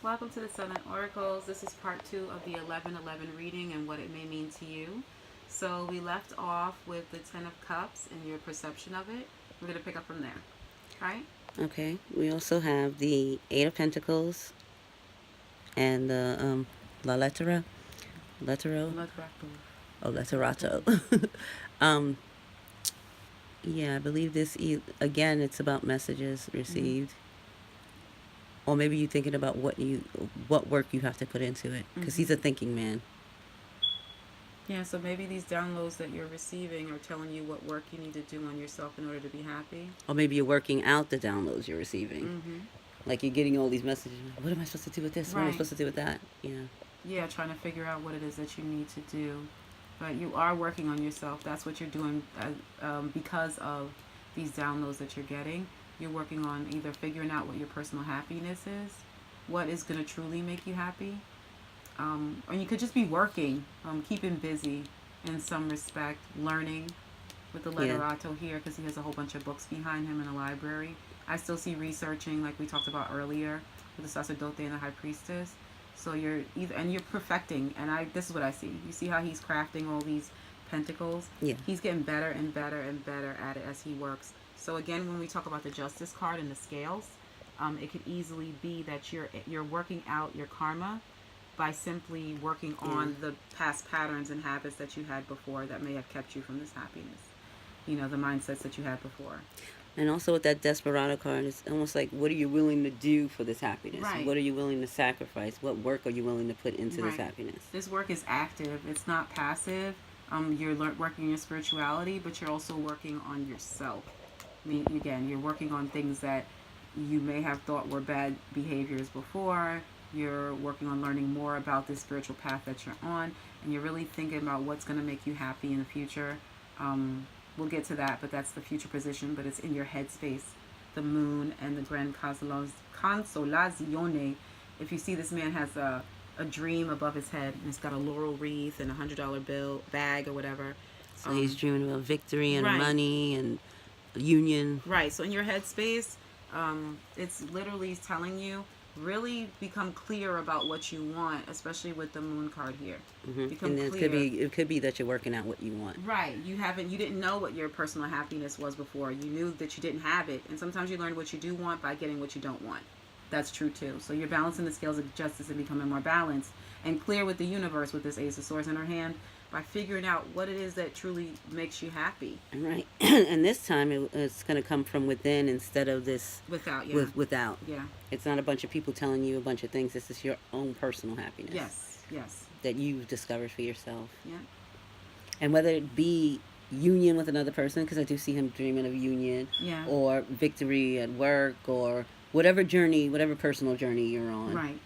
Welcome to the Southern Oracles. This is part 2 of the 11:11 reading and what it may mean to you. So we left off with the Ten of Cups and your perception of it. We're going to pick up from there. Right? Okay. We also have the Eight of Pentacles and the La Lettera. Lettero? Oh, Letterato. um, yeah, I believe this, again, it's about messages received. Or maybe you're thinking about what work you have to put into it. Because he's a thinking man. Yeah, so maybe these downloads that you're receiving are telling you what work you need to do on yourself in order to be happy. Or maybe you're working out the downloads you're receiving. Like you're getting all these messages. What am I supposed to do with this? What am I supposed to do with that? Yeah. Yeah, trying to figure out what it is that you need to do. But you are working on yourself. That's what you're doing because of these downloads that you're getting. You're working on either figuring out what your personal happiness is, what is going to truly make you happy, or you could just be working, keeping busy in some respect, learning with the Letterato here because he has a whole bunch of books behind him in the library. I still see researching like we talked about earlier with the Sacerdote and the High Priestess. So you're you're perfecting, and this is what I see. You see how he's crafting all these pentacles? Yeah. He's getting better and better and better at it as he works. So again, when we talk about the Justice card and the scales, it could easily be that you're working out your karma by simply working on the past patterns and habits that you had before that may have kept you from this happiness. You know, the mindsets that you had before. And also with that Desperado card, it's almost like, what are you willing to do for this happiness? Right. What are you willing to sacrifice? What work are you willing to put into this happiness? This work is active. It's not passive. You're working on your spirituality, but you're also working on yourself. I mean, again, you're working on things that you may have thought were bad behaviors before. You're working on learning more about this spiritual path that you're on, and you're really thinking about what's going to make you happy in the future. We'll get to that, but that's the future position, but it's in your headspace. The moon and the Grand Consolazione. If you see, this man has a dream above his head, and it's got a laurel wreath and $100 bill bag or whatever. So he's dreaming about victory and money and union. Right. So in your headspace, it's literally telling you, really become clear about what you want, especially with the moon card here. Become and clear. It could be that you're working out what you want. Right. You didn't know what your personal happiness was before. You knew that you didn't have it. And sometimes you learn what you do want by getting what you don't want. That's true too. So you're balancing the scales of justice and becoming more balanced and clear with the universe with this Ace of Swords in her hand by figuring out what it is that truly makes you happy. Right. And this time it's going to come from within instead of this without. Yeah. Without. Yeah. It's not a bunch of people telling you a bunch of things. This is your own personal happiness. Yes. That you've discovered for yourself. Yeah. And whether it be union with another person, because I do see him dreaming of union. Yeah. Or victory at work, or whatever personal journey you're on. Right.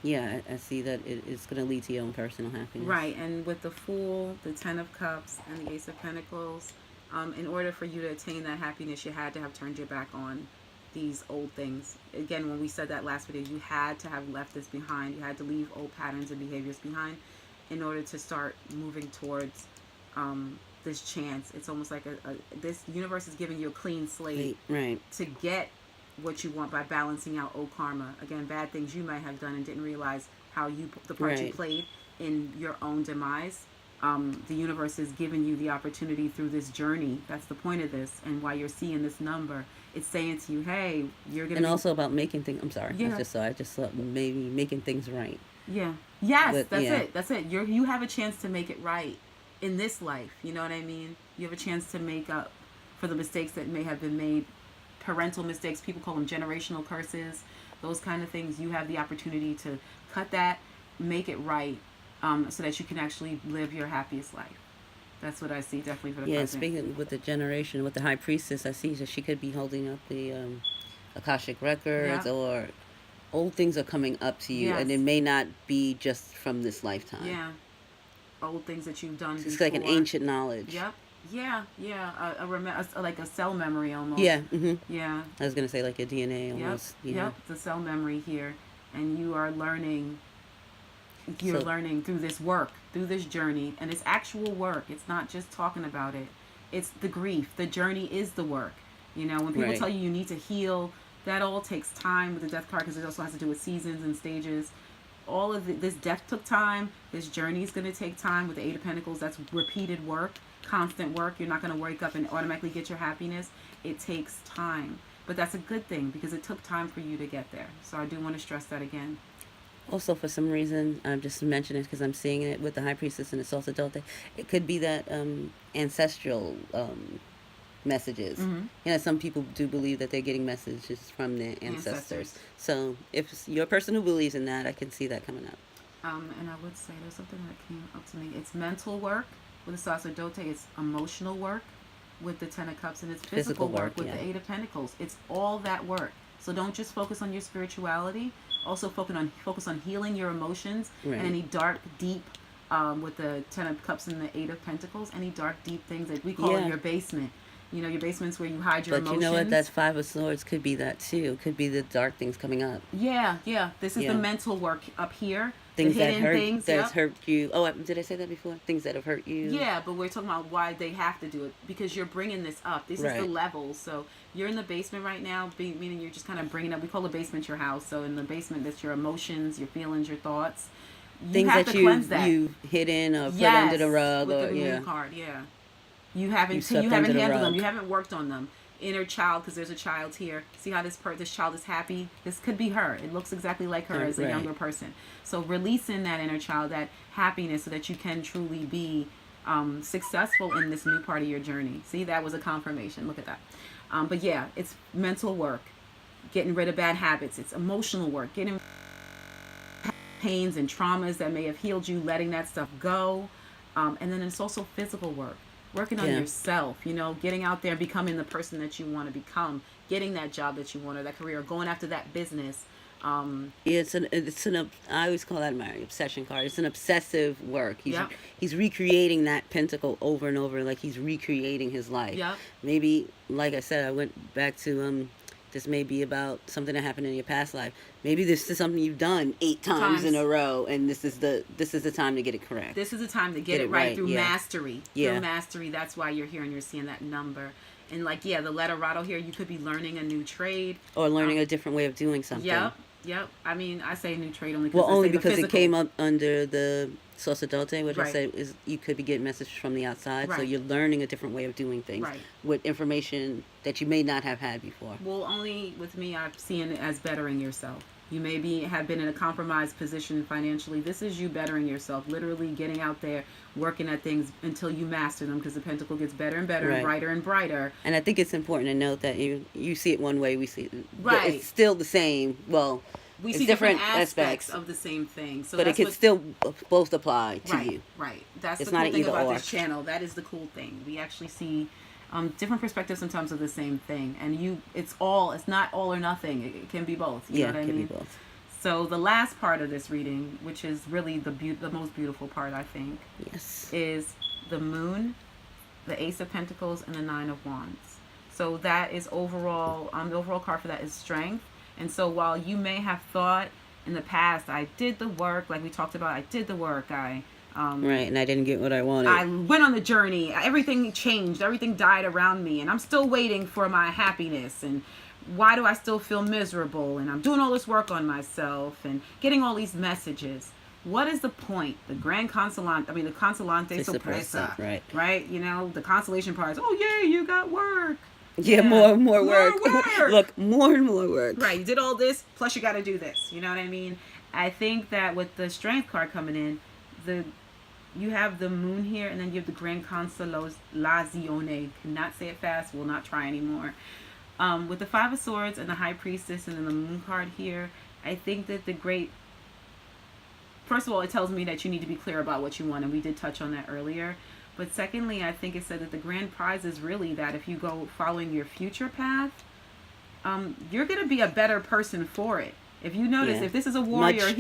Yeah, I see that it's going to lead to your own personal happiness. Right, and with the Fool, the Ten of Cups, and the Ace of Pentacles, in order for you to attain that happiness, you had to have turned your back on these old things. Again, when we said that last video, you had to have left this behind. You had to leave old patterns and behaviors behind in order to start moving towards this chance. It's almost like this universe is giving you a clean slate to get what you want by balancing out old karma. Again, bad things you might have done and didn't realize how the part you played in your own demise. The universe is giving you the opportunity through this journey. That's the point of this, and why you're seeing this number. It's saying to you, hey, you're gonna. And also about making things. I'm sorry. Yeah. I just thought maybe making things right. Yeah. Yes. That's it. You have a chance to make it right in this life. You know what I mean? You have a chance to make up for the mistakes that may have been made. Parental mistakes, people call them generational curses, those kind of things. You have the opportunity to cut that, make it right, so that you can actually live your happiest life. That's what I see definitely for the present. Speaking with the generation, with the High Priestess, I see that she could be holding up the Akashic Records, or old things are coming up to you, and it may not be just from this lifetime. Yeah, old things that you've done It's before. like an ancient knowledge. Yep. Yeah, like a cell memory almost. Yeah. Yeah. I was gonna say like a DNA almost. Yep. The cell memory here, and you are learning. You're learning through this work, through this journey, and it's actual work. It's not just talking about it. It's the grief. The journey is the work. You know, when people tell you need to heal That all takes time with the death card because it also has to do with seasons and stages. All of this death took time. This journey is going to take time with the Eight of Pentacles. That's repeated work, constant work. You're not going to wake up and automatically get your happiness. It takes time. But that's a good thing because it took time for you to get there. So I do want to stress that again. Also, for some reason, I'm just mentioning it because I'm seeing it with the High Priestess and the Sacerdote. It could be that ancestral messages. Some people do believe that they're getting messages from their ancestors. So if you're a person who believes in that, I can see that coming up. And I would say there's something that came up to me. It's mental work with the Sacerdote. It's emotional work with the Ten of Cups, and it's physical work with the Eight of Pentacles. It's all that work. So don't just focus on your spirituality. Also focus on healing your emotions and any dark, deep, with the Ten of Cups and the Eight of Pentacles, any dark, deep things that we call in your basement. Your basement's where you hide your emotions. But you know what? That Five of Swords could be that too. Could be the dark things coming up. Yeah. This is the mental work up here. Things the hidden that hurt, things that's hurt you. Oh, did I say that before? Things that have hurt you. Yeah, but we're talking about why they have to do it because you're bringing this up. This is the level. So you're in the basement right now, meaning you're just kind of bringing up. We call the basement your house. So in the basement, that's your emotions, your feelings, your thoughts. Things that you've hidden or put under the rug. With the moon card, You haven't handled them. You haven't worked on them. Inner child, because there's a child here. See how this child is happy? This could be her. It looks exactly like her as a younger person. So releasing that inner child, that happiness, so that you can truly be successful in this new part of your journey. See, that was a confirmation. Look at that. But yeah, it's mental work. Getting rid of bad habits. It's emotional work. Getting pains and traumas that may have healed you, letting that stuff go. And then it's also physical work. Working on yourself, getting out there, becoming the person that you want to become, getting that job that you want or that career, going after that business. It's an I always call that my obsession card. It's an obsessive work. He's recreating that pentacle over and over, like he's recreating his life. Maybe, like I said, I went back to this may be about something that happened in your past life. Maybe this is something you've done 8 times in a row, and this is the time to get it correct. This is the time to get it right through mastery. Through mastery, that's why you're here and you're seeing that number. And the letter Rado here, you could be learning a new trade. Or learning a different way of doing something. Yep. I mean, I say new trade only because it came up under the Sacerdote, which I said is you could be getting messages from the outside. So you're learning a different way of doing things with information that you may not have had before. Well, only with me, I'm seeing it as bettering yourself. You may have been in a compromised position financially. This is you bettering yourself, literally getting out there, working at things until you master them, because the pentacle gets better and better and brighter and brighter. And I think it's important to note that you see it one way, we see it. It's still the same. Well, we see different aspects of the same thing. So but it can still both apply to you. Right. That's the cool thing about this channel. That is the cool thing. We actually see different perspectives sometimes of the same thing, and it's not all or nothing. It can be both. You know what I mean? Be both. So the last part of this reading, which is really the most beautiful part, I think, is the Moon, the Ace of Pentacles, and the Nine of Wands. So that is overall. The overall card for that is strength. And so while you may have thought in the past, I did the work, like we talked about, I did the work, and I didn't get what I wanted. I went on the journey. Everything changed. Everything died around me. And I'm still waiting for my happiness. And why do I still feel miserable? And I'm doing all this work on myself and getting all these messages. What is the point? The Grand Consolante, the Consolante Sorpresa. Right? The consolation part is, oh, yeah, you got work. Yeah, more work. Look, more and more work. Right. You did all this, plus you got to do this. You know what I mean? I think that with the Strength card coming in, you have the Moon here, and then you have the Grand Consolazione. Cannot say it fast. Will not try anymore. With the Five of Swords and the High Priestess and then the Moon card here, I think that first of all, it tells me that you need to be clear about what you want, and we did touch on that earlier. But secondly, I think it said that the grand prize is really that if you go following your future path, you're going to be a better person for it. If you notice, if this is a warrior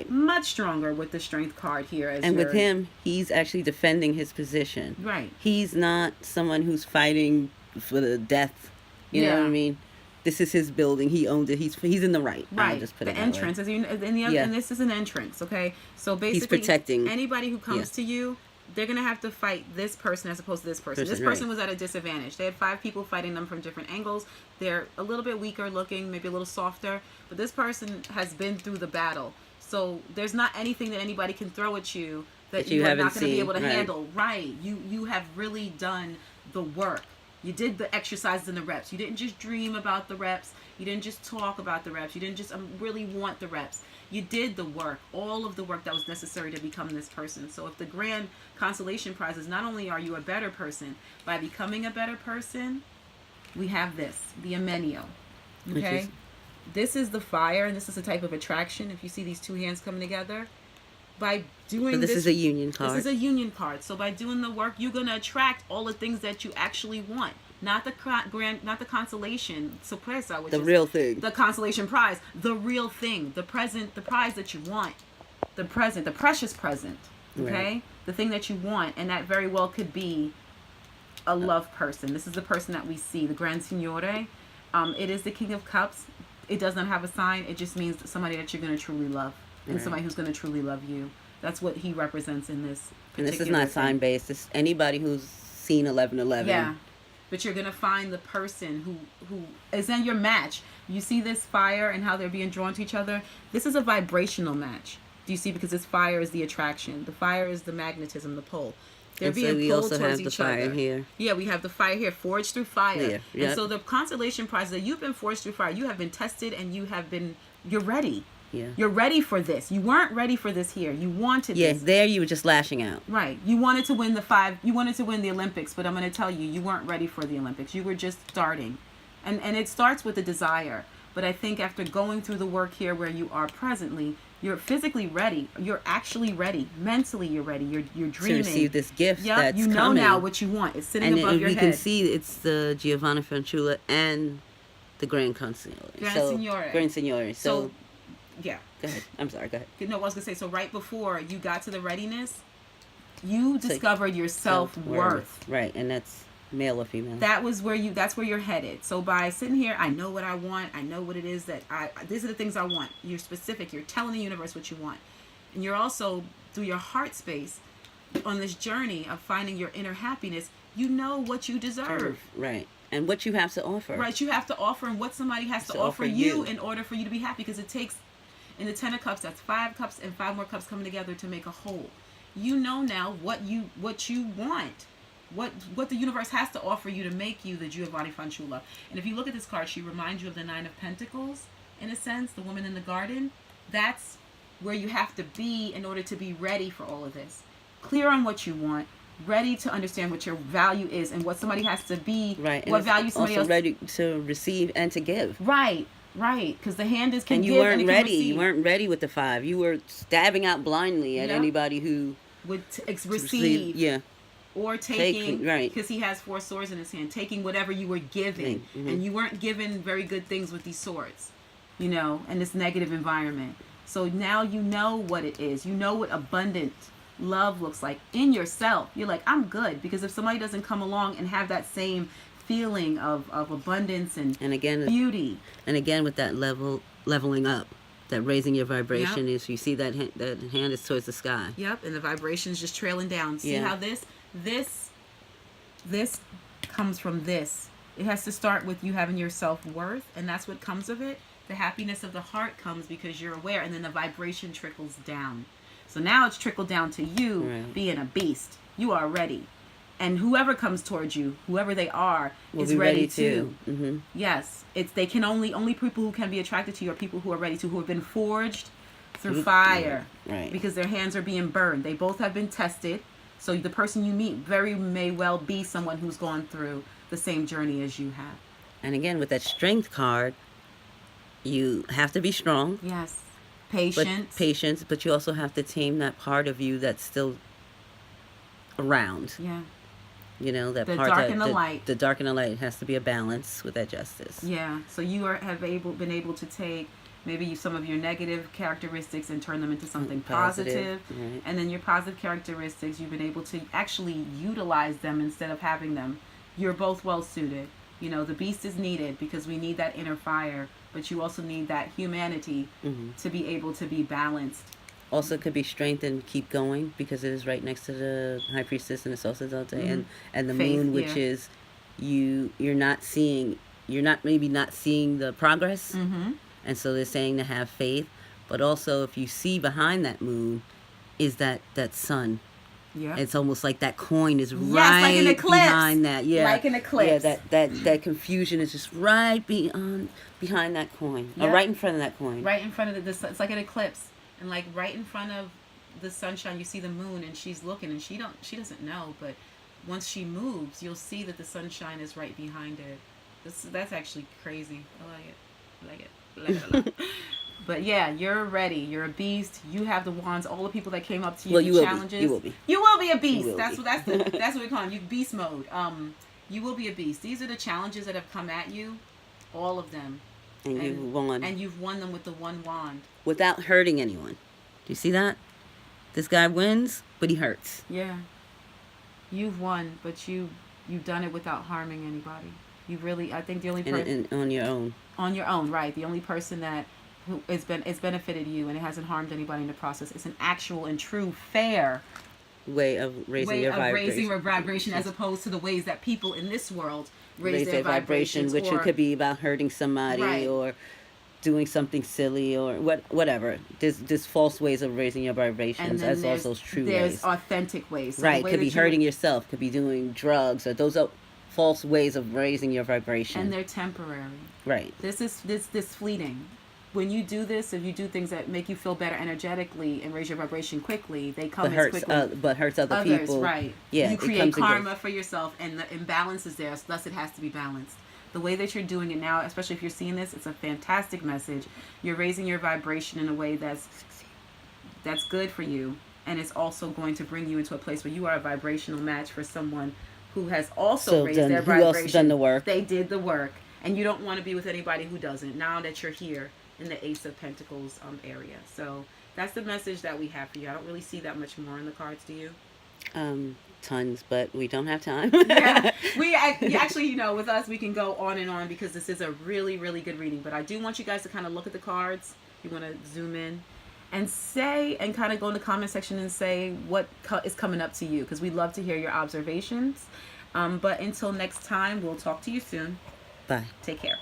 much stronger with the Strength card here. With him, he's actually defending his position. Right. He's not someone who's fighting for the death. You know what I mean? This is his building. He owns it. He's in the right. Right. I'll just put the entrance, and this is an entrance. Okay. So basically, he's protecting anybody who comes to you. they're going to have to fight this person as opposed to this person. This person was at a disadvantage. They had 5 people fighting them from different angles. They're a little bit weaker looking, maybe a little softer, but this person has been through the battle. So there's not anything that anybody can throw at you that you are not going to be able to handle. Right. You have really done the work. You did the exercises and the reps. You didn't just dream about the reps. You didn't just talk about the reps. You didn't just really want the reps. You did the work, all of the work that was necessary to become this person. So if the grand consolation prize is not only are you a better person, by becoming a better person, we have this, the Amenio. Okay? This is the fire, and this is a type of attraction. If you see these 2 hands coming together, by doing this is a union card. This is a union card. So by doing the work, you're going to attract all the things that you actually want. Not the consolation sorpresa, which is real thing. The consolation prize, the real thing, the present, the prize that you want, the present, the precious present. Okay, right. The thing that you want, and that very well could be a love person. This is the person that we see, the Gran Signore. It is the King of Cups. It does not have a sign. It just means somebody that you're going to truly love, and somebody who's going to truly love you. That's what he represents in this. And this is not sign based. It's anybody who's seen 1111. Yeah. But you're going to find the person who is in your match. You see this fire and how they're being drawn to each other. This is a vibrational match. Do you see? Because this fire is the attraction. The fire is the magnetism, the pull. They're being pulled towards each other. Here. Yeah, we have the fire here, forged through fire. Yeah. And so the consolation prize is that you've been forged through fire. You have been tested and you're ready. Yeah. You're ready for this. You weren't ready for this here. You wanted this. Yes, there you were just lashing out. Right. You wanted to win you wanted to win the Olympics, but I'm going to tell you, you weren't ready for the Olympics. You were just starting. And it starts with a desire. But I think after going through the work here where you are presently, you're physically ready. You're actually ready. Mentally, you're ready. You're dreaming. To receive this gift that's you know coming. now what you want. It's sitting above your head. And you can see it's the Giovanna Fanciulla and the Gran Signore. Gran Signore. So yeah. Go ahead. I'm sorry. Go ahead. No, I was going to say, so right before you got to the readiness, you discovered your self-worth. Right. And that's male or female. That's where you're headed. So by sitting here, I know what I want. I know what it is that these are the things I want. You're specific. You're telling the universe what you want. And you're also, through your heart space, on this journey of finding your inner happiness, you know what you deserve. Right. And what you have to offer. Right. You have to offer, and what somebody has to offer you in order for you to be happy. Because it takes, in the 10 of Cups, that's 5 cups and 5 more cups coming together to make a whole. You know now what you want. What the universe has to offer you to make you the Giovanni Fanciulla. And if you look at this card, she reminds you of the 9 of Pentacles, in a sense, the woman in the garden. That's where you have to be in order to be ready for all of this. Clear on what you want, ready to understand what your value is and what somebody has to be, right. What value somebody else. Ready to receive and to give. Right. Because the hand is can and you give weren't and ready. Receive. You weren't ready with the 5. You were stabbing out blindly at anybody who would receive. Yeah. Or taking, right? Because he has 4 swords in his hand, taking whatever you were given, and you weren't given very good things with these swords, in this negative environment. So now you know what it is. You know what abundant love looks like in yourself. You're like, I'm good, because if somebody doesn't come along and have that same feeling of abundance and again beauty, and again with that leveling up, that raising your vibration is, you see that hand is towards the sky. Yep, and the vibration is just trailing down. See how this comes from this. It has to start with you having your self-worth, and that's what comes of it. The happiness of the heart comes because you're aware, and then the vibration trickles down. So now it's trickled down to you being a beast. You are ready. And whoever comes towards you, whoever they are, is ready too. Mm-hmm. Yes. They can only people who can be attracted to you are people who are ready to, who have been forged through fire. Right. Because their hands are being burned. They both have been tested. So the person you meet very may well be someone who's gone through the same journey as you have. And again, with that strength card, you have to be strong. Yes. Patience. But you also have to tame that part of you that's still around. Yeah. That the part dark and the light. The dark and the light has to be a balance with that justice. Yeah. So you have been able to take maybe some of your negative characteristics and turn them into something positive. Right. And then your positive characteristics, you've been able to actually utilize them instead of having them. You're both well suited. The beast is needed because we need that inner fire, but you also need that humanity to be able to be balanced Also, could be strength and keep going because it is right next to the high priestess and it's also Delta and the Faith, moon, which is you're not seeing maybe not seeing the progress, and so they're saying to have faith, but also if you see behind that moon is that sun. Yeah. It's almost like that coin is like an eclipse. behind that. Yeah. Like an eclipse. Yeah, that confusion is just right behind that coin. Yep. Or right in front of that coin. Right in front of the sun. It's like an eclipse. And like right in front of the sunshine you see the moon, and she's looking, and she doesn't know, but once she moves, you'll see that the sunshine is right behind it. That's actually crazy. I like it a lot. But yeah, you're ready. You're a beast. You have the wands. All the people that came up to you, well, the you will challenges. Be. You will be. You will be a beast. That's what we call it. You beast mode. You will be a beast. These are the challenges that have come at you, all of them. And you've won. And you've won them with the one wand. Without hurting anyone. Do you see that? This guy wins, but he hurts. Yeah. You've won, but you've done it without harming anybody. You really, I think the only person on your own. On your own, right? The only person that it's benefited you and it hasn't harmed anybody in the process. It's an actual and true fair way of raising your vibration, as opposed to the ways that people in this world raise their vibration, which could be about hurting somebody, right, or doing something silly or whatever. There's false ways of raising your vibrations, as also true ways. There's authentic ways. So right, could be hurting yourself, could be doing drugs, or those are false ways of raising your vibration. And they're temporary. Right. This fleeting. When you do this, if you do things that make you feel better energetically and raise your vibration quickly, they come as quickly. But hurts other people. Right. Yeah, you create karma for yourself, and the imbalance is there, thus it has to be balanced. The way that you're doing it now, especially if you're seeing this, it's a fantastic message. You're raising your vibration in a way that's good for you, and it's also going to bring you into a place where you are a vibrational match for someone who has also raised their vibration. Who else done the work? They did the work, and you don't want to be with anybody who doesn't. Now that you're here in the Ace of Pentacles area, so that's the message that we have for you. I don't really see that much more in the cards. Do you? Tons, but we don't have time. Yeah, we actually, with us, we can go on and on because this is a really, really good reading. But I do want you guys to kind of look at the cards. You want to zoom in and kind of go in the comment section and say what is coming up to you, because we'd love to hear your observations. But until next time, we'll talk to you soon. Bye. Take care.